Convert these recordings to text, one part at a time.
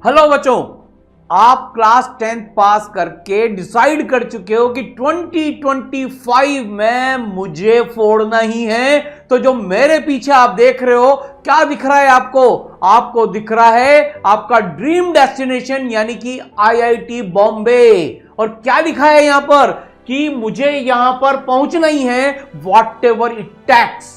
Hello बच्चों, आप class 10th पास करके डिसाइड कर चुके हो कि 2025 में मुझे फोड़ना ही है। तो जो मेरे पीछे आप देख रहे हो, क्या दिख रहा है आपको? आपको दिख रहा है आपका ड्रीम डेस्टिनेशन यानी कि आईआईटी बॉम्बे। और क्या लिखा है यहां पर कि मुझे यहां पर पहुंचना ही है वॉट एवर इट टेक्स।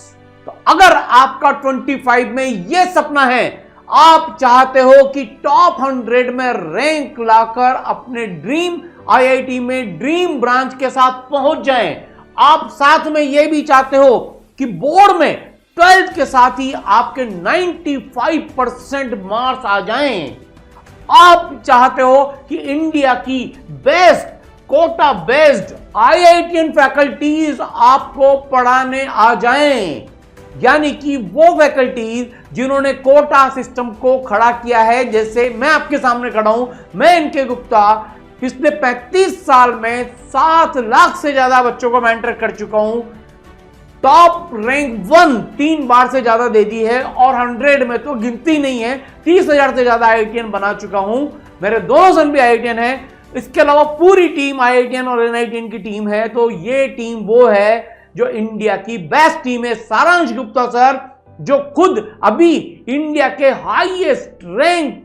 तो अगर आपका 25 में यह सपना है, आप चाहते हो कि टॉप 100 में रैंक लाकर अपने ड्रीम आईआईटी में ड्रीम ब्रांच के साथ पहुंच जाएं, आप साथ में यह भी चाहते हो कि बोर्ड में 12th के साथ ही आपके 95% मार्क्स आ जाएं, आप चाहते हो कि इंडिया की best Kota based IITian faculties आपको पढ़ाने आ जाएं, यानी कि वो फैकल्टीज जिन्होंने कोटा सिस्टम को खड़ा किया है। जैसे मैं आपके सामने खड़ा हूं, मैं इनके गुप्ता पिछले 35 साल में 7 लाख से ज्यादा बच्चों को मेंटर कर चुका हूं। टॉप रैंक 1 3 बार से ज्यादा दे दी है और 100 में तो गिनती नहीं है, 30,000 से ज्यादा आईआईटीएन बना चुका हूं। मेरे दोनों सन भी आईआईटीएन है। इसके अलावा पूरी टीम आईआईटीएन और एनआईटीएन की टीम है। तो ये टीम वो है जो इंडिया की बेस्ट टीम है। सारांश गुप्ता सर, जो खुद अभी इंडिया के हाईएस्ट रैंक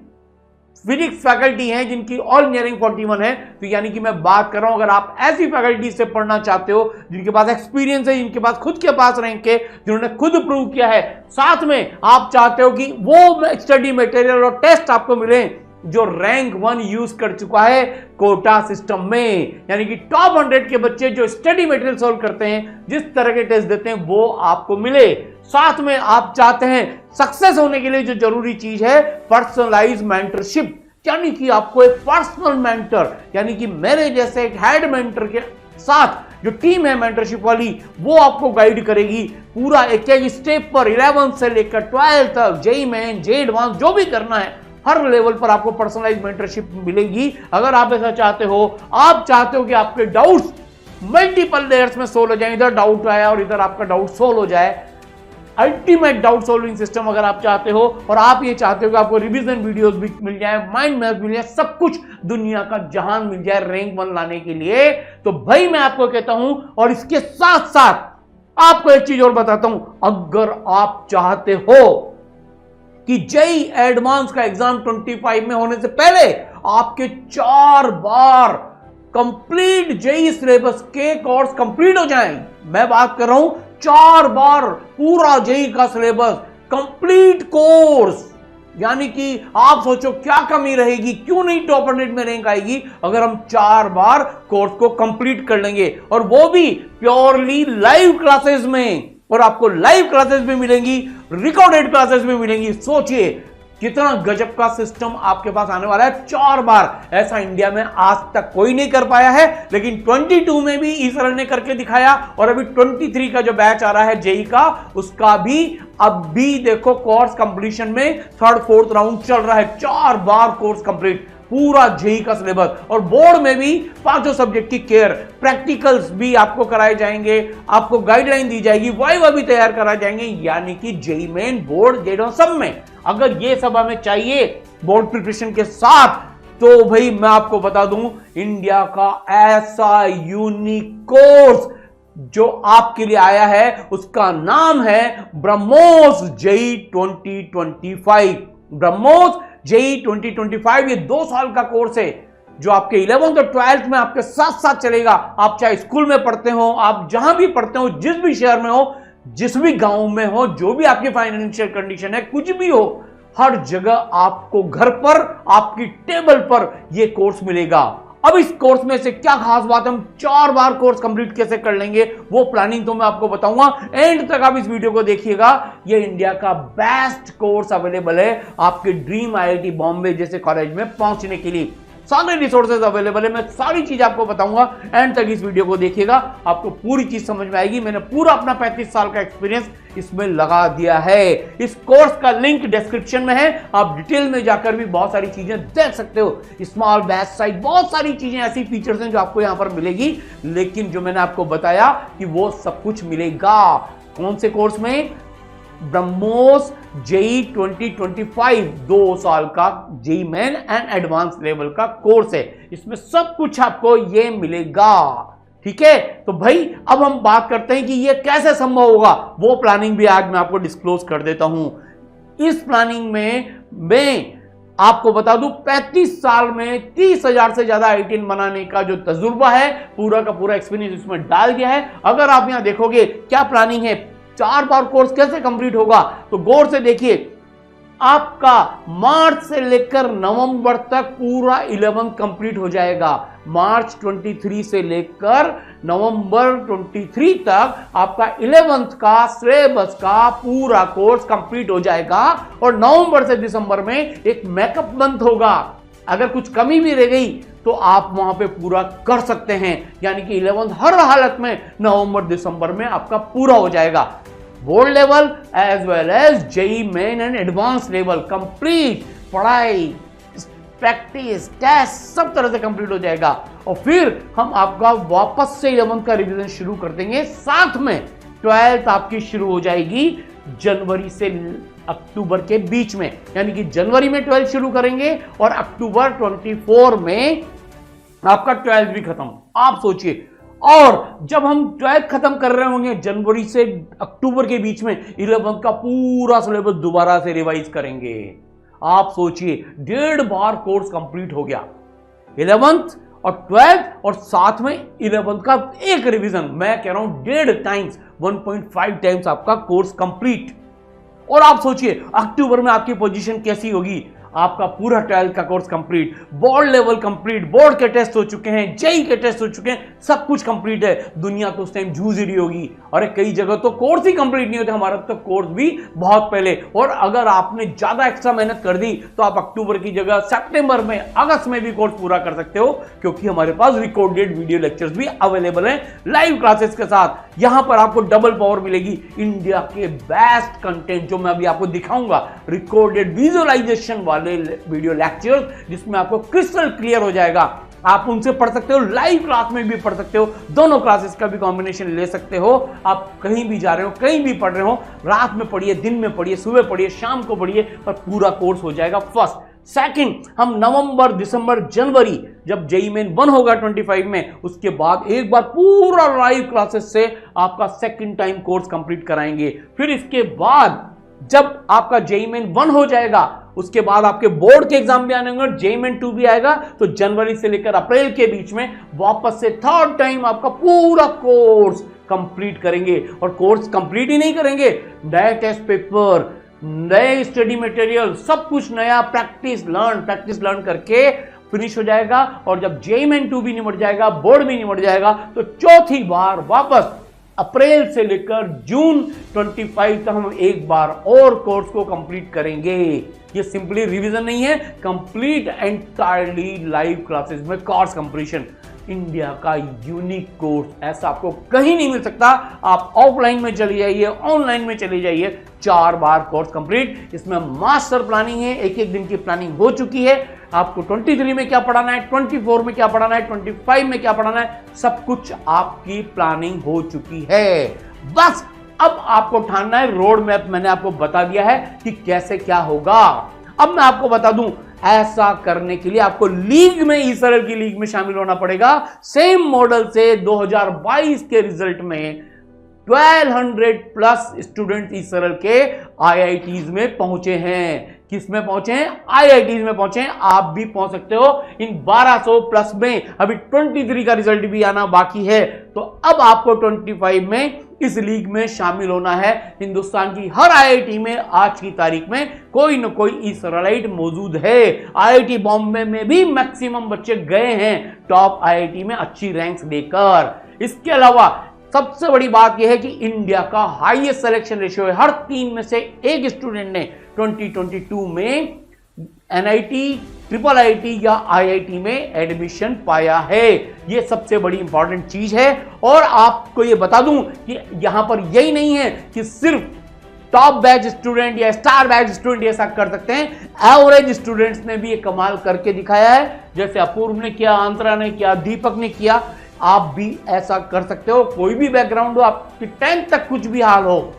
फिजिक्स फैकल्टी हैं, जिनकी ऑल इंजीनियरिंग 41 है। तो यानी कि मैं बात कर रहा हूं, अगर आप ऐसी फैकल्टी से पढ़ना चाहते हो जिनके पास एक्सपीरियंस है, जिनके पास खुद के पास रैंक है, जिन्होंने खुद प्रूव किया है, साथ में आप चाहते हो कि वो स्टडी मटेरियल और टेस्ट आपको मिले जो रैंक 1 यूज कर चुका है कोटा सिस्टम में, यानी कि टॉप 100 के बच्चे जो स्टडी मटेरियल सॉल्व करते हैं, जिस तरह के टेस्ट देते हैं, वो आपको मिले। साथ में आप चाहते हैं सक्सेस होने के लिए जो जरूरी चीज है पर्सनलाइज मेंटरशिप, यानी कि आपको एक पर्सनल मेंटर यानी कि मेरे जैसे एक हेड मेंटर के साथ जो टीम है मेंटरशिप वाली, वो आपको गाइड करेगी पूरा एक एक स्टेप पर 11 से लेकर 12 तक, जेईई मेन, जेईई एडवांस, जो भी करना है हर लेवल पर आपको पर्सनलाइज मेंटरशिप मिलेगी। अगर आप ऐसा चाहते हो, आप चाहते हो कि आपके डाउट्स मल्टीपल लेयर्स में सोल्व हो जाए, इधर डाउट आया और इधर आपका डाउट सोल्व हो जाए, अल्टीमेट डाउट सॉल्विंग सिस्टम अगर आप चाहते हो, और आप ये चाहते हो कि आपको रिवीजन वीडियोस भी मिल जाए, माइंड मैप मिल जाए, सब कुछ दुनिया का जहान मिल जाए रैंक 1 लाने के लिए, तो भाई मैं आपको कहता हूं। और इसके साथ साथ आपको एक चीज और बताता हूं, अगर आप चाहते हो कि जेईई एडवांस का एग्जाम 25 में होने से पहले आपके 4 बार कंप्लीट जेईई सिलेबस के कोर्स कंप्लीट हो जाएं, मैं बात कर रहा हूं 4 बार पूरा जेईई का सिलेबस कंप्लीट कोर्स, यानी कि आप सोचो क्या कमी रहेगी, क्यों नहीं टॉप 100 में रैंक आएगी अगर हम 4 बार कोर्स को कंप्लीट कर लेंगे, और वो भी प्योरली लाइव क्लासेस में। और आपको लाइव क्लासेस भी मिलेंगी, रिकॉर्डेड क्लासेस भी मिलेंगी। सोचिए कितना गजब का सिस्टम आपके पास आने वाला है। 4 बार ऐसा इंडिया में आज तक कोई नहीं कर पाया है, लेकिन 22 में भी ई सर ने करके दिखाया, और अभी 23 का जो बैच आ रहा है जेईई का, उसका भी अभी देखो कोर्स कंप्लीशन में 3rd 4th राउंड चल रहा है। 4 बार कोर्स कंप्लीट, पूरा जेईई का सिलेबस, और बोर्ड में भी 5 सब्जेक्ट की केयर, प्रैक्टिकल्स भी आपको कराए जाएंगे, आपको गाइडलाइन दी जाएगी, वाइवा भी तैयार कराए जाएंगे, यानी कि जेईई मेन, बोर्ड, जेईई सब में। अगर ये सब हमें चाहिए बोर्ड प्रिपरेशन के साथ, तो भाई मैं आपको बता दूं, इंडिया का ऐसा यूनिक कोर्स जो आपके लिए आया है, उसका नाम है ब्रह्मोस जेईई 2025। ब्रह्मोस जेईई 2025 ये 2 साल का कोर्स है जो आपके 11th और 12th में आपके साथ साथ चलेगा। आप चाहे स्कूल में पढ़ते हो, आप जहां भी पढ़ते हो, जिस भी शहर में हो, जिस भी गांव में हो, जो भी आपकी फाइनेंशियल कंडीशन है, कुछ भी हो, हर जगह आपको घर पर, आपकी टेबल पर यह कोर्स मिलेगा। अब इस कोर्स में से क्या खास बात है, हम 4 बार कोर्स कंप्लीट कैसे कर लेंगे, वो प्लानिंग तो मैं आपको बताऊंगा। एंड तक आप इस वीडियो को देखिएगा। ये इंडिया का बेस्ट कोर्स अवेलेबल है आपके ड्रीम आईआईटी बॉम्बे जैसे कॉलेज में पहुंचने के लिए। सारे रिसोर्सेज अवेलेबल है, मैं सारी चीज आपको बताऊंगा। एंड तक इस वीडियो को देखिएगा, आपको पूरी चीज समझ में आएगी। मैंने पूरा अपना 35 साल का एक्सपीरियंस इसमें लगा दिया है। इस कोर्स का लिंक डिस्क्रिप्शन में है, आप डिटेल में जाकर भी बहुत सारी चीजें देख सकते हो। स्मॉल बैच साइज, बहुत सारी चीजें, ऐसी फीचर्स हैं जो आपको यहां पर मिलेगी। लेकिन जो मैंने आपको बताया कि वो सब कुछ मिलेगा कौन से कोर्स में, ब्रह्मोस जेई 2025 2 साल का JEE Main and advance level का कोर्स है। इसमें सब कुछ आपको ये मिलेगा, ठीक है। तो भाई अब हम बात करते हैं कि ये कैसे संभव होगा, वो प्लानिंग भी आज मैं आपको डिस्क्लोज कर देता हूं। इस प्लानिंग में मैं आपको बता दूं 35 साल में 30,000 से ज्यादा आईटीएन बनाने का जो तजुर्बा है, पूरा का पूरा एक्सपीरियंस इसमें डाल दिया है। अगर आप यहां देखोगे क्या प्लानिंग है, 4 बार कोर्स कैसे कंप्लीट होगा, तो गौर से देखिए। आपका मार्च से लेकर नवंबर तक पूरा 11 कंप्लीट हो जाएगा। मार्च 23 से लेकर नवंबर 23 तक आपका 11th का सिलेबस का पूरा कोर्स कंप्लीट हो जाएगा और नवंबर से दिसंबर में एक मेकअप मंथ होगा। अगर कुछ कमी भी रह गई तो आप वहां पे पूरा कर सकते हैं, यानी कि 11th हर हालत में नवंबर दिसंबर में आपका पूरा हो जाएगा। Board level as well as JEE Main and advance level complete, पढ़ाई, प्रैक्टिस, टेस्ट सब तरह से कंप्लीट हो जाएगा। और फिर हम आपका वापस से 11th का रिवीजन शुरू कर देंगे। साथ में 12th आपकी शुरू हो जाएगी जनवरी से अक्टूबर के बीच में, यानी कि जनवरी में 12th शुरू करेंगे और अक्टूबर 24 में आपका 12th भी खत्म। आप सोचिए, और जब हम 12th खत्म कर रहे होंगे जनवरी से अक्टूबर के बीच में 11th का पूरा सिलेबस दोबारा से रिवाइज करेंगे। आप सोचिए 1.5 बार कोर्स कंप्लीट हो गया, 11th और 12th और साथ में 11th का एक रिवीजन। मैं कह रहा हूं 1.5 टाइम्स, 1.5 टाइम्स आपका कोर्स कंप्लीट। और आप सोचिए अक्टूबर में आपकी पोजीशन कैसी होगी। आपका पूरा 12th का course complete, board level complete, board के टेस्ट हो चुके हैं, जेई के टेस्ट हो चुके हैं, सब कुछ कंप्लीट है। दुनिया तो उस टाइम जूझ रही होगी, अरे कई जगह तो कोर्स ही कंप्लीट नहीं होते, हमारा तो कोर्स भी बहुत पहले। और अगर आपने ज्यादा एक्स्ट्रा मेहनत कर दी तो आप अक्टूबर की जगह सितंबर में, अगस्त में भी कोर्स पूरा कर सकते हो, क्योंकि हमारे पास रिकॉर्डेड वीडियो लेक्चर्स भी अवेलेबल हैं लाइव क्लासेस के साथ। यहां पर आपको डबल पावर मिलेगी, इंडिया के बेस्ट कंटेंट जो मैं अभी आपको दिखाऊंगा, रिकॉर्डेड विजुअलाइजेशन वाले वीडियो लेक्चर्स, जिसमें आपको क्रिस्टल क्लियर हो जाएगा। आप उनसे पढ़ सकते हो, लाइव क्लास में भी पढ़ सकते हो, दोनों क्लासेस का भी कॉम्बिनेशन ले सकते हो। आप कहीं भी जा रहे हो, कहीं भी पढ़ रहे हो, रात में पढ़िए, दिन में पढ़िए, सुबह पढ़िए, शाम को पढ़िए, पर पूरा कोर्स हो जाएगा। फर्स्ट सेकंड, हम नवंबर, दिसंबर, जनवरी जब जेई मेन 1 होगा 25 में, उसके बाद एक बार पूरा लाइव क्लासेस से आपका सेकंड टाइम कोर्स कंप्लीट कराएंगे। फिर इसके बाद जब आपका जेई मेन 1 हो जाएगा, उसके बाद आपके बोर्ड के एग्जाम भी आने होंगे, जेई मेन 2 भी आएगा, तो जनवरी से लेकर अप्रैल के बीच में वापस से थर्ड टाइम आपका पूरा कोर्स कंप्लीट करेंगे। और कोर्स कंप्लीट ही नहीं करेंगे, नए टेस्ट पेपर, नए स्टडी मटेरियल, सब कुछ नया, प्रैक्टिस लर्न करके फिनिश हो जाएगा। और जब जेई मेन 2 भी निपट जाएगा, बोर्ड भी निपट जाएगा, तो चौथी बार वापस अप्रैल से लेकर जून 25 तक हम एक बार और कोर्स को कंप्लीट करेंगे। ये सिंपली रिवीजन नहीं है, कंप्लीट एंटायरली लाइव क्लासेस में कोर्स कंप्लीशन। इंडिया का यूनिक कोर्स, ऐसा आपको कहीं नहीं मिल सकता। आप ऑफलाइन में चले जाइए, ऑनलाइन में चले जाइए, 4 बार कोर्स कंप्लीट। इसमें मास्टर प्लानिंग है, एक एक दिन की प्लानिंग हो चुकी है। आपको 23 में क्या पढ़ाना है, 24 में क्या पढ़ाना है, 25 में क्या पढ़ाना है, सब कुछ आपकी प्लानिंग हो चुकी है। बस अब आपको ठानना है, रोड मैप मैंने आपको बता दिया है कि कैसे क्या होगा। अब मैं आपको बता दूं, ऐसा करने के लिए आपको लीग में, ईसरल की लीग में शामिल होना पड़ेगा। सेम मॉडल से 2022 के रिजल्ट में 1200 प्लस स्टूडेंट ईसरल के आईआईटीज में पहुंचे हैं। किस में पहुंचे हैं? आईआईटीज में पहुंचे हैं। आप भी पहुंच सकते हो इन 1200 प्लस में। अभी 23 का रिजल्ट भी आना बाकी है, तो अब आपको 25 में इस लीग में शामिल होना है। हिंदुस्तान की हर आईआईटी में आज की तारीख में कोई न कोई ईसराइट मौजूद है। आईआईटी बॉम्बे में भी मैक्सिमम बच्चे गए हैं टॉप आईआईटी में अच्छी रैंक्स लेकर। इसके अलावा सबसे बड़ी बात यह है कि इंडिया का हाईएस्ट सिलेक्शन रेशियो है। हर 3 में से एक स्टूडेंट ने 2022 में एनआईटी, ट्रिपल आईटी या आईआईटी में एडमिशन पाया है। यह सबसे बड़ी इंपॉर्टेंट चीज है। और आपको यह बता दूं कि यहां पर यही नहीं है कि सिर्फ टॉप बैच स्टूडेंट या स्टार बैच स्टूडेंट ऐसा कर सकते हैं, एवरेज स्टूडेंट्स ने भी ये कमाल करके दिखाया है। जैसे अपूर्व ने किया, अंतरा ने किया, दीपक ने किया, आप भी ऐसा कर सकते हो। कोई भी बैकग्राउंड हो, आपकी 10th तक कुछ भी हाल हो,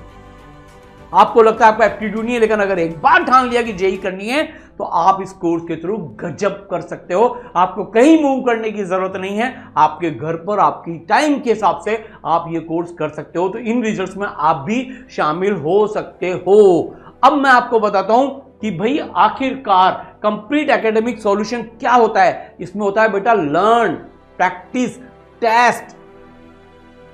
आपको लगता है आपका एप्टीट्यूड नहीं है, लेकिन अगर एक बार ठान लिया कि जेई करनी है तो आप इस कोर्स के थ्रू गजब कर सकते हो। आपको कहीं मूव करने की जरूरत नहीं है, आपके घर पर आपकी टाइम के हिसाब से आप ये कोर्स कर सकते हो। तो इन रिजल्ट्स में आप भी शामिल हो सकते हो। अब मैं आपको बताता हूं कि भाई आखिरकार कंप्लीट एकेडमिक सॉल्यूशन क्या होता है। इसमें होता है बेटा learn, practice, test,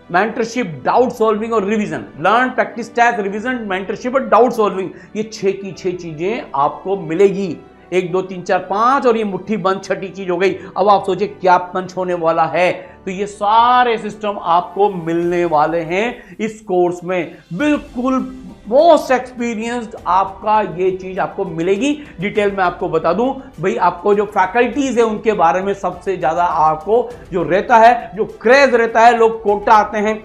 mentorship, doubt solving और revision. Learn, practice, test, revision, mentorship और डाउट सॉल्विंग, ये 6 की 6 चीजें आपको मिलेगी। 1 2 3 4 5 और ये मुट्ठी बंद छठी चीज हो गई। अब आप सोचिए क्या पंच होने वाला है। तो ये सारे सिस्टम आपको मिलने वाले हैं इस कोर्स में। बिल्कुल मोस्ट एक्सपीरियंस्ड आपका ये चीज आपको मिलेगी। डिटेल में आपको बता दूं भाई, आपको जो फैकल्टीज है उनके बारे में सबसे ज्यादा आपको जो रहता है, जो क्रेज रहता है, लोग कोटा आते हैं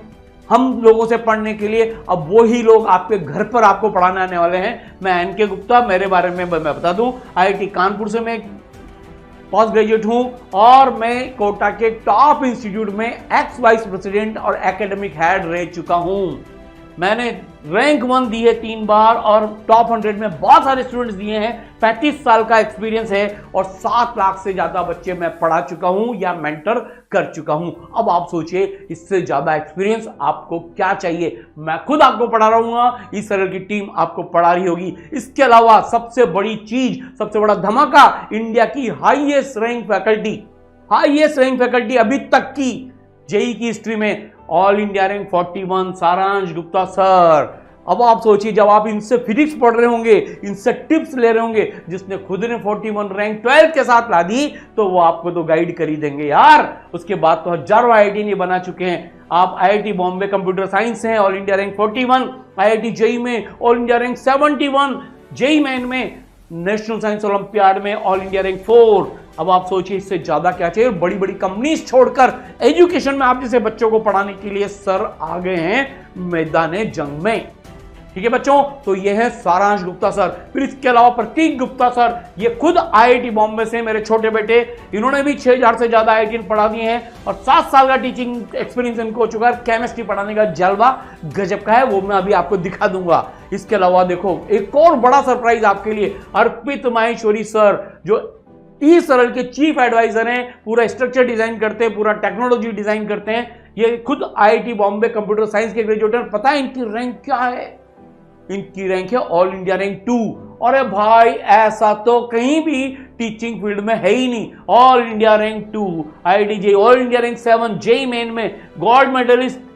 हम लोगों से पढ़ने के लिए। अब वही लोग आपके घर पर आपको पढ़ाने आने वाले हैं। मैं एनके गुप्ता, मेरे बारे में मैं बता दूं, IIT कानपुर से मैं पोस्ट ग्रेजुएट हूं और मैं कोटा के टॉप इंस्टीट्यूट में एक्स वाइस प्रेसिडेंट और एकेडमिक हेड रह चुका हूं। मैंने रैंक 1 दी है 3 बार और टॉप 100 में बहुत सारे स्टूडेंट्स दिए हैं। 35 साल का एक्सपीरियंस है और 7 लाख से ज्यादा बच्चे मैं पढ़ा चुका हूं या मेंटर कर चुका हूं। अब आप सोचिए इससे ज्यादा एक्सपीरियंस आपको क्या चाहिए। मैं खुद आपको पढ़ा रहूंगा, इस तरह की टीम आपको पढ़ा रही होगी। इसके अलावा सबसे बड़ी चीज, सबसे बड़ा धमाका, इंडिया की हाईएस्ट रैंक फैकल्टी अभी तक की जेई की हिस्ट्री में, ऑल इंडिया रैंक 41 सारांश गुप्ता सर। अब आप सोचिए जब आप इनसे फिजिक्स पढ़ रहे होंगे, इनसे टिप्स ले रहे होंगे, जिसने खुद ने 41 रैंक 12 के साथ ला दी, तो वो आपको तो गाइड कर ही देंगे यार। उसके बाद तो हजारों IIT नहीं बना चुके हैं। आप IIT बॉम्बे कंप्यूटर साइंस हैं, all India rank 41, IIT JEE में ऑल इंडिया रैंक 71, जेई मेन में नेशनल साइंस ओलंपियाड में ऑल इंडिया रैंक 4। अब आप सोचिए इससे ज्यादा क्या चाहिए। बड़ी बड़ी कंपनीज छोड़कर एजुकेशन में आप जैसे बच्चों को पढ़ाने के लिए सर आ गए हैं मैदाने जंग में। ठीक है बच्चों, तो ये है सारांश गुप्ता सर। फिर इसके अलावा प्रतीक गुप्ता सर, ये खुद IIT बॉम्बे से मेरे छोटे बेटे, इन्होंने भी 6000 से ज्यादा IIT पढ़ा दिए हैं और 7 साल का टीचिंग एक्सपीरियंस इनको हो चुका है। केमिस्ट्री पढ़ाने का जलवा गजब का है, वो मैं अभी आपको दिखा दूंगा। इसके अलावा देखो एक और बड़ा सरप्राइज आपके लिए, अर्पित माहेश्वरी सर, जो ई-सरल के चीफ एडवाइजर हैं, पूरा स्ट्रक्चर डिजाइन करते हैं, पूरा टेक्नोलॉजी डिजाइन करते हैं। ये खुद IIT बॉम्बे कंप्यूटर साइंस के ग्रेजुएट हैं। पता है इनकी रैंक क्या है? इनकी रैंक है ऑल इंडिया रैंक 2। अरे भाई ऐसा तो कहीं भी टीचिंग फील्ड में है ही नहीं। All India rank 2, IIT JEE all India rank 7, JEE Main में gold medalist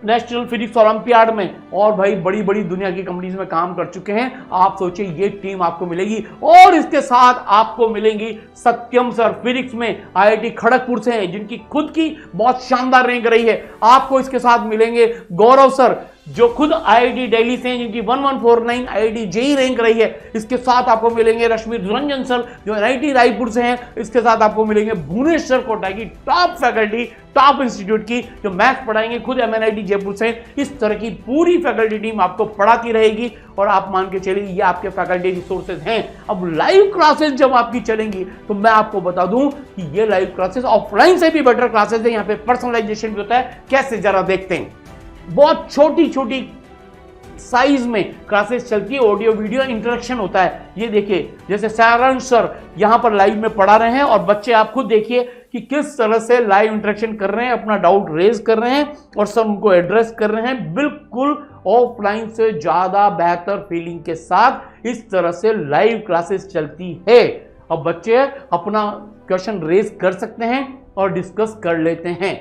national physics olympiad में, और भाई बड़ी बड़ी दुनिया की कंपनीज में काम कर चुके हैं। आप सोचिए ये टीम आपको मिलेगी और इसके साथ आपको मिलेंगी सत्यम सर, फिजिक्स में IIT खड़गपुर से हैं, जिनकी खुद की बहुत शानदार रैंक रही है। आपको इसके साथ मिलेंगे गौरव सर, जो खुद IIT दिल्ली से हैं, जिनकी 1149 IIT जेई रैंक रही है। इसके साथ आपको मिलेंगे रश्मि रंजन सर, जो NIT रायपुर से हैं। इसके साथ आपको मिलेंगे भुवनेश्वर कोटा की टॉप फैकल्टी, टॉप इंस्टीट्यूट की, जो मैथ्स पढ़ाएंगे, खुद MNIT जयपुर से। इस तरह की पूरी फैकल्टी टीम आपको पढ़ाती रहेगी और आप मान के चलिए ये आपके फैकल्टी रिसोर्सेज हैं। अब लाइव क्लासेस जब आपकी चलेंगी तो मैं आपको बता दूं कि ये लाइव क्लासेस ऑफलाइन से भी बेटर क्लासेस है। यहाँ पे पर्सनलाइजेशन भी होता है। कैसे जरा देखते हैं। बहुत छोटी छोटी साइज में क्लासेस चलती है, ऑडियो वीडियो इंटरेक्शन होता है। ये देखिए जैसे सारांश सर यहां पर लाइव में पढ़ा रहे हैं और बच्चे आप खुद देखिए कि किस तरह से लाइव इंटरेक्शन कर रहे हैं, अपना डाउट रेज कर रहे हैं और सब उनको एड्रेस कर रहे हैं। बिल्कुल ऑफलाइन से ज्यादा बेहतर फीलिंग के साथ इस तरह से लाइव क्लासेस चलती है। अब बच्चे अपना क्वेश्चन रेज कर सकते हैं और डिस्कस कर लेते हैं।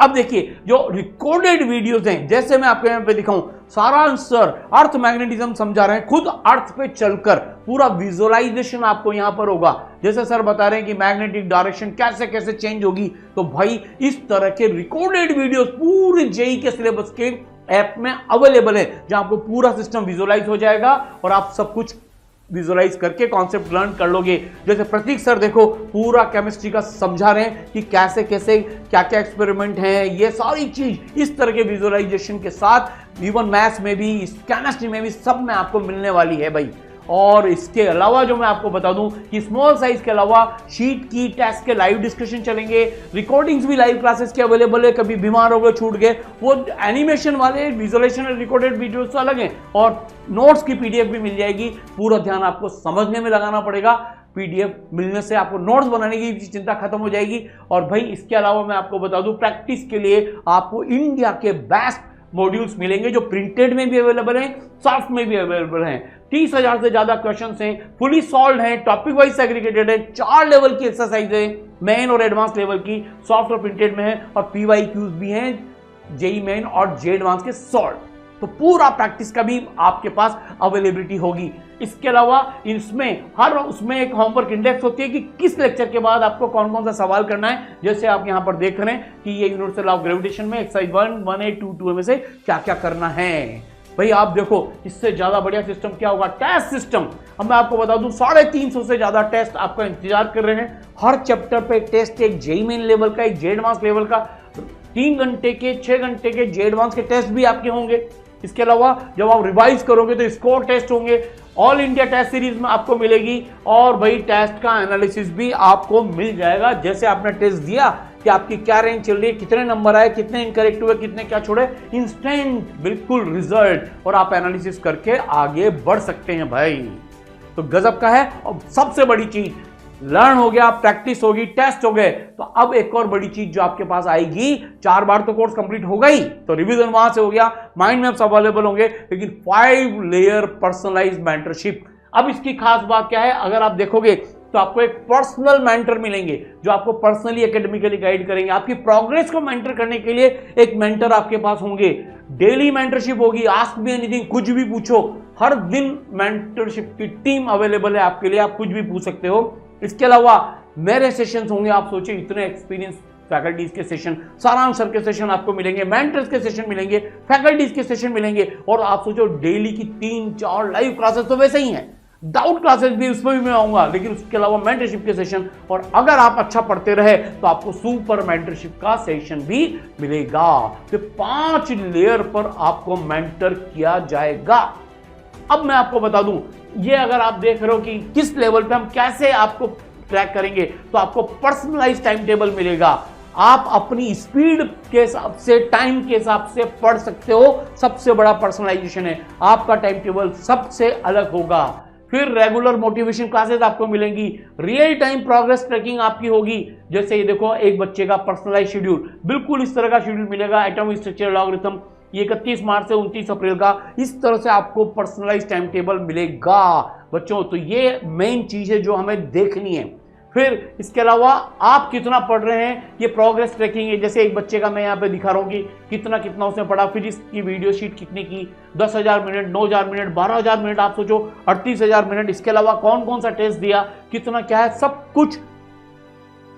अब देखिए जो रिकॉर्डेड वीडियोस हैं, जैसे मैं आपको यहाँ पे दिखाऊं, सारांश सर अर्थ मैग्नेटिज्म समझा रहे हैं, खुद अर्थ पे चलकर पूरा विजुअलाइजेशन आपको यहां पर होगा। जैसे सर बता रहे हैं कि मैग्नेटिक डायरेक्शन कैसे कैसे चेंज होगी, तो भाई इस तरह के रिकॉर्डेड वीडियोस पूरे जेई के सिलेबस के ऐप में अवेलेबल है, जहां आपको पूरा सिस्टम विजुअलाइज हो जाएगा और आप सब कुछ विजुअलाइज करके कॉन्सेप्ट लर्न कर लोगे। जैसे प्रतीक सर देखो पूरा केमिस्ट्री का समझा रहे हैं कि कैसे कैसे क्या क्या एक्सपेरिमेंट हैं, ये सारी चीज इस तरह के विजुअलाइजेशन के साथ इवन मैथ्स में भी, केमिस्ट्री में भी, सब में आपको मिलने वाली है भाई। और इसके अलावा जो मैं आपको बता दूं कि स्मॉल साइज के अलावा शीट की टेस्ट के लाइव डिस्कशन चलेंगे, रिकॉर्डिंग्स भी लाइव क्लासेस के अवेलेबल है, कभी बीमार हो गए छूट गए वो एनिमेशन वाले विजुअलाइजेशन रिकॉर्डेड वीडियोस तो अलग हैं, और नोट्स की पीडीएफ भी मिल जाएगी। पूरा ध्यान आपको समझने में लगाना पड़ेगा, पीडीएफ मिलने से आपको नोट्स बनाने की चिंता खत्म हो जाएगी। और भाई इसके अलावा मैं आपको बता दूं प्रैक्टिस के लिए आपको इंडिया के बेस्ट मॉड्यूल्स मिलेंगे जो प्रिंटेड में भी अवेलेबल हैं, सॉफ्ट में भी अवेलेबल हैं। 30,000 से ज्यादा क्वेश्चंस हैं, फुली सॉल्व हैं, टॉपिक वाइज सेग्रीगेटेड है, 4 लेवल की एक्सरसाइज है, मेन और एडवांस लेवल की, सॉफ्ट और प्रिंटेड में है, और पीवाईक्यूज भी हैं जेई मेन और जे एडवांस के सॉल्व। तो पूरा प्रैक्टिस का भी आपके पास अवेलेबिलिटी होगी। इसके अलावा उसमें एक होमवर्क इंडेक्स होती है कि किस लेक्चर के बाद आपको कौन कौन सा सवाल करना है। जैसे आप यहां पर देख रहे हैं कि ये यूनिवर्सल लॉ ऑफ ग्रेविटेशन में एक्सरसाइज 1, 1A, 2 में से क्या क्या करना है। भाई आप देखो इससे ज्यादा बढ़िया सिस्टम क्या होगा, टेस्ट सिस्टम। अब मैं आपको बता दूं 350 से ज्यादा टेस्ट आपका इंतजार कर रहे हैं। हर चैप्टर पे एक टेस्ट, एक जेई मेन लेवल का, एक जे एडवांस लेवल का, 3 घंटे के 6 घंटे के जे एडवांस के टेस्ट भी आपके होंगे। इसके अलावा जब आप रिवाइज करोगे तो स्कोर टेस्ट होंगे, ऑल इंडिया टेस्ट सीरीज में आपको मिलेगी, और भाई टेस्ट का एनालिसिस भी आपको मिल जाएगा। जैसे आपने टेस्ट दिया कि आपकी क्या रेंज चल रही है, कितने नंबर आए, कितने इनकरेक्ट हुए, कितने क्या छोड़े, इंस्टेंट बिल्कुल रिजल्ट, और आप एनालिसिस करके आगे बढ़ सकते हैं भाई। तो गजब का है। और सबसे बड़ी चीज, लर्न हो गया, प्रैक्टिस होगी, टेस्ट हो गए, तो अब एक और बड़ी चीज जो आपके पास आएगी, 4 बार तो कोर्स कंप्लीट होगा ही, तो रिवीजन वहां से हो गया, माइंड मैप्स अवेलेबल होंगे, लेकिन 5 लेयर पर्सनलाइज्ड मेंटरशिप। अब इसकी खास बात क्या है, अगर आप देखोगे तो आपको एक पर्सनल मेंटर मिलेंगे जो आपको पर्सनली एकेडमिकली गाइड करेंगे। आपकी प्रोग्रेस को मेंटर करने के लिए एक मेंटर आपके पास होंगे। डेली मेंटरशिप होगी, आस्क मी एनीथिंग, कुछ भी पूछो, हर दिन मेंटरशिप की टीम अवेलेबल है आपके लिए, आप कुछ भी पूछ सकते हो। इसके अलावा मेरे सेशंस होंगे, आप सोचिए इतने एक्सपीरियंस फैकल्टीज के सेशन, सारांश सर के सेशन आपको मिलेंगे, मेंटर्स के सेशन मिलेंगे, फैकल्टीज के सेशन मिलेंगे, और आप सोचो डेली की 3-4 लाइव क्लासेस तो वैसे ही हैं, डाउट क्लासेस भी उसमें भी मैं आऊंगा, लेकिन उसके अलावा मेंटरशिप के सेशन, और अगर आप अच्छा पढ़ते रहे तो आपको सुपर मेंटरशिप का सेशन भी मिलेगा। फिर 5 लेयर पर आपको मेंटर किया जाएगा। अब मैं आपको बता दूं, ये अगर आप देख रहे हो कि किस लेवल पे हम कैसे आपको ट्रैक करेंगे, तो आपको पर्सनलाइज टाइम टेबल मिलेगा। आप अपनी स्पीड के हिसाब से, टाइम के हिसाब से पढ़ सकते हो। सबसे बड़ा पर्सनलाइजेशन है, आपका टाइम टेबल सबसे अलग होगा। फिर रेगुलर मोटिवेशन क्लासेस आपको मिलेंगी, रियल टाइम प्रोग्रेस ट्रैकिंग आपकी होगी। जैसे ये देखो, एक बच्चे का पर्सनलाइज शेड्यूल, बिल्कुल इस तरह का शेड्यूल मिलेगा, एटॉमिक स्ट्रक्चर लॉगरिथम, ये 31 मार्च से 29 अप्रैल का, इस तरह से आपको पर्सनलाइज टाइम टेबल मिलेगा बच्चों। तो ये मेन चीज है जो हमें देखनी है। फिर इसके अलावा आप कितना पढ़ रहे हैं, ये प्रोग्रेस ट्रैकिंग है। जैसे एक बच्चे का मैं यहाँ पे दिखा रहा हूँ कि कितना उसने पढ़ा, फिजिक्स की वीडियो शीट कितनी की, 10,000 मिनट, 9,000 मिनट, 12,000 मिनट, आप सोचो 38,000 मिनट। इसके अलावा कौन कौन सा टेस्ट दिया, कितना क्या है, सब कुछ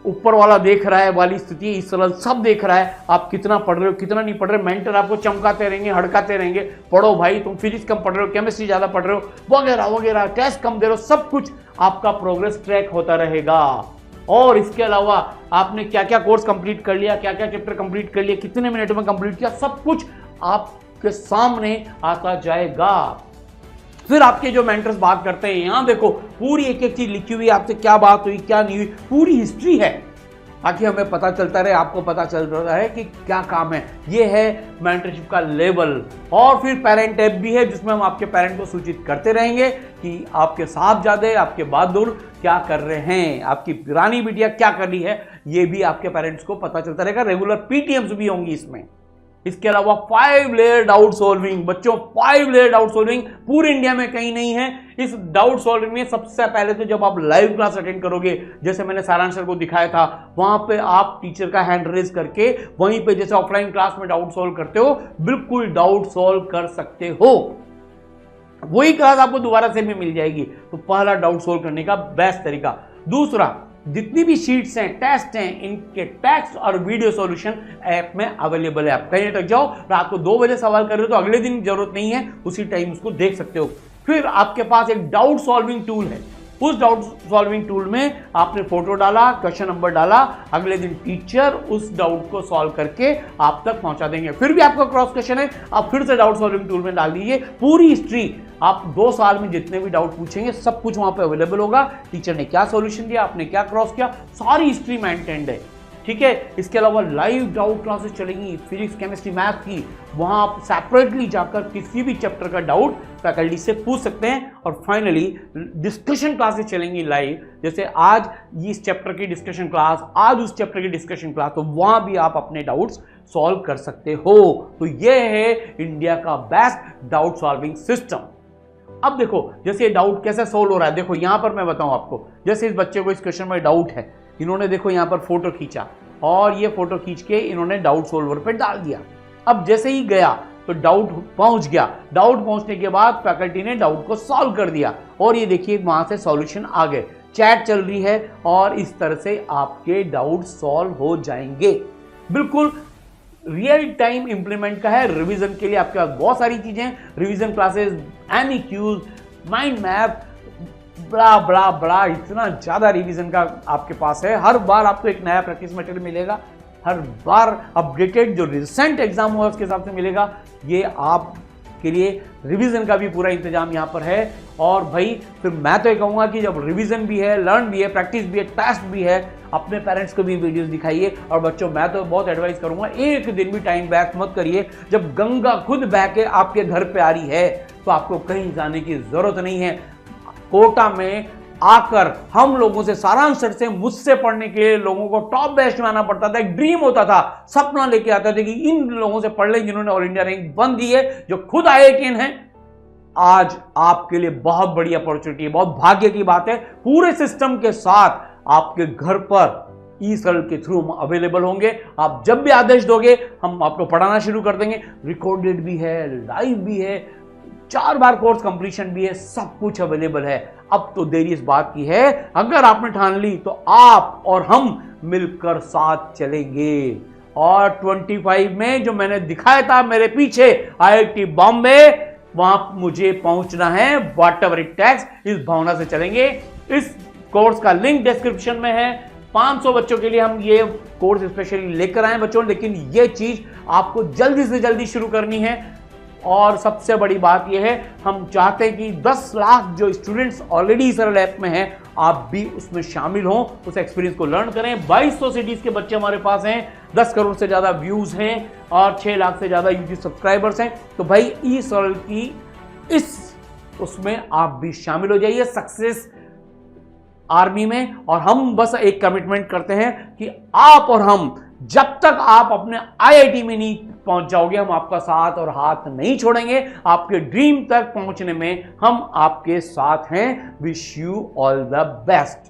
ऊपर वाला देख रहा है, वाली स्थिति इस तरह सब देख रहा है। आप कितना पढ़ रहे हो, कितना नहीं पढ़ रहे, मेंटर आपको चमकाते रहेंगे, हड़काते रहेंगे, पढ़ो भाई, तुम फिजिक्स कम पढ़ रहे हो, केमिस्ट्री ज्यादा पढ़ रहे हो, वगैरह वगैरह, टेस्ट कम दे रहे हो, सब कुछ आपका प्रोग्रेस ट्रैक होता रहेगा। और इसके अलावा आपने क्या क्या कोर्स कंप्लीट कर लिया, क्या क्या चैप्टर कंप्लीट कर लिया, कितने मिनट में कंप्लीट किया, सब कुछ आपके सामने आता जाएगा। फिर आपके जो मेंटर्स बात करते हैं, यहां देखो पूरी एक एक चीज लिखी हुई, आपसे क्या बात हुई, क्या नहीं हुई, पूरी हिस्ट्री है, ताकि हमें पता चलता रहे, आपको पता चल रहा है कि क्या काम है। ये है मेंटरशिप का लेवल। और फिर पेरेंट ऐप भी है, जिसमें हम आपके पेरेंट को सूचित करते रहेंगे कि आपके साहबजादे, आपके बहादुर क्या कर रहे हैं, आपकी रानी बिटिया क्या कर रही है, ये भी आपके पेरेंट्स को पता चलता रहेगा। रेगुलर पीटीएम्स भी होंगी इसमें। इसके अलावा 5 लेयर डाउट सॉल्विंग, बच्चों 5 लेयर डाउट सॉल्विंग पूरे इंडिया में कहीं नहीं है। इस डाउट सॉल्विंग में सबसे पहले तो जब आप लाइव क्लास अटेंड करोगे, जैसे मैंने सारांश सर को दिखाया था, वहां पे आप टीचर का हैंड रेज करके वहीं पे जैसे ऑफलाइन क्लास में डाउट सॉल्व करते हो, बिल्कुल डाउट सॉल्व कर सकते हो। वही क्लास आपको दोबारा से भी मिल जाएगी। तो पहला डाउट सॉल्व करने का बेस्ट तरीका। दूसरा, जितनी भी शीट्स हैं, टेस्ट हैं, इनके टेक्स्ट और वीडियो सॉल्यूशन ऐप में अवेलेबल है। आप कहीं तक जाओ, रात को 2 बजे सवाल कर रहे हो तो अगले दिन जरूरत नहीं है, उसी टाइम उसको देख सकते हो। फिर आपके पास एक डाउट सॉल्विंग टूल है, उस डाउट सॉल्विंग टूल में आपने फोटो डाला, क्वेश्चन नंबर डाला, अगले दिन टीचर उस डाउट को सॉल्व करके आप तक पहुंचा देंगे। फिर भी आपका क्रॉस क्वेश्चन है, आप फिर से डाउट सॉल्विंग टूल में डाल दीजिए, पूरी हिस्ट्री आप 2 साल में जितने भी डाउट पूछेंगे सब कुछ वहां पे अवेलेबल होगा। टीचर ने क्या सॉल्यूशन दिया, आपने क्या क्रॉस किया, सारी हिस्ट्री मेंटेन्ड है। ठीक है, इसके अलावा लाइव डाउट क्लासेस चलेंगी फिजिक्स, केमिस्ट्री, मैथ की। वहां आप सेपरेटली जाकर किसी भी चैप्टर का डाउट फैकल्टी से पूछ सकते हैं। और फाइनली डिस्कशन क्लासेस चलेंगी लाइव, जैसे आज इस चैप्टर की डिस्कशन क्लास, आज उस चैप्टर की डिस्कशन क्लास, तो वहां भी आप अपने डाउट्स सॉल्व कर सकते हो। तो यह है इंडिया का बेस्ट डाउट सॉल्विंग सिस्टम। अब देखो जैसे डाउट कैसे सॉल्व हो रहा है, देखो यहां पर मैं बताऊं आपको, जैसे इस बच्चे को इस क्वेश्चन में डाउट है, इन्होंने देखो यहां पर फोटो खींचा और ये फोटो खींच के इन्होंने डाउट सॉल्वर पे डाल दिया। अब जैसे ही गया तो डाउट पहुंच गया, डाउट पहुंचने के बाद फैकल्टी ने डाउट को सॉल्व कर दिया और ये देखिए वहां से सॉल्यूशन आ गए, चैट चल रही है और इस तरह से आपके डाउट सॉल्व हो जाएंगे। बिल्कुल रियल टाइम इंप्लीमेंट का है। रिवीजन के लिए आपके पास बहुत सारी चीजें, रिवीजन क्लासेस, एमईक्यूज, माइंड मैप, बड़ा बड़ा बड़ा इतना ज्यादा रिवीजन का आपके पास है। हर बार आपको एक नया प्रैक्टिस मटेरियल मिलेगा, हर बार अपडेटेड जो रिसेंट एग्जाम हुआ उसके हिसाब से मिलेगा। ये आपके लिए रिवीजन का भी पूरा इंतजाम यहाँ पर है। और भाई फिर मैं तो ये कहूँगा कि जब रिवीजन भी है, लर्न भी है, प्रैक्टिस भी है, टेस्ट भी है, अपने पेरेंट्स को भी वीडियोस दिखाइए। और बच्चों मैं तो बहुत एडवाइस करूँगा, एक दिन भी टाइम वेस्ट मत करिए। जब गंगा खुद बह के आपके घर पे आ रही है तो आपको कहीं जाने की जरूरत नहीं है। कोटा में आकर हम लोगों से सारांश से मुझसे पढ़ने के लिए लोगों को टॉप बेस्ट में आना पड़ता था। एक ड्रीम होता था, सपना लेके आता था कि इन लोगों से पढ़ ले जिन्होंने ऑल इंडिया रैंक 1 दी है, जो खुद IITian हैं। आज आपके लिए बहुत बड़ी अपॉर्चुनिटी है, बहुत भाग्य की बात है। पूरे सिस्टम के साथ आपके घर पर ई-सरल के थ्रू हम अवेलेबल होंगे। आप जब भी आदेश दोगे हम आपको पढ़ाना शुरू कर देंगे। रिकॉर्डेड भी है, लाइव भी है, 4 बार कोर्स कंप्लीशन भी है, सब कुछ अवेलेबल है। अब तो देरी इस बात की है, अगर आपने ठान ली तो आप और हम मिलकर साथ चलेंगे। और 25 में जो मैंने दिखाया था मेरे पीछे IIT बॉम्बे, वहां मुझे पहुंचना है, व्हाट एवर इट टेक्स, इस भावना से चलेंगे। इस कोर्स का लिंक डिस्क्रिप्शन में है। 500 बच्चों के लिए हम ये कोर्स स्पेशली लेकर आए बच्चों, लेकिन ये चीज आपको जल्दी से जल्दी शुरू करनी है। और सबसे बड़ी बात यह है, हम चाहते हैं कि 10 लाख जो स्टूडेंट्स ऑलरेडी सरल ऐप में हैं, आप भी उसमें शामिल हों, उस एक्सपीरियंस को लर्न करें। 2200 सिटीज के बच्चे हमारे पास हैं, 10 करोड़ से ज्यादा व्यूज हैं और 6 लाख से ज्यादा यूट्यूब सब्सक्राइबर्स हैं। तो भाई ई सरल की इस उसमें आप भी शामिल हो जाइए सक्सेस आर्मी में। और हम बस एक कमिटमेंट करते हैं कि आप और हम जब तक आप अपने IIT में नहीं पहुंच जाओगे, हम आपका साथ और हाथ नहीं छोड़ेंगे। आपके ड्रीम तक पहुंचने में हम आपके साथ हैं। Wish you all the best.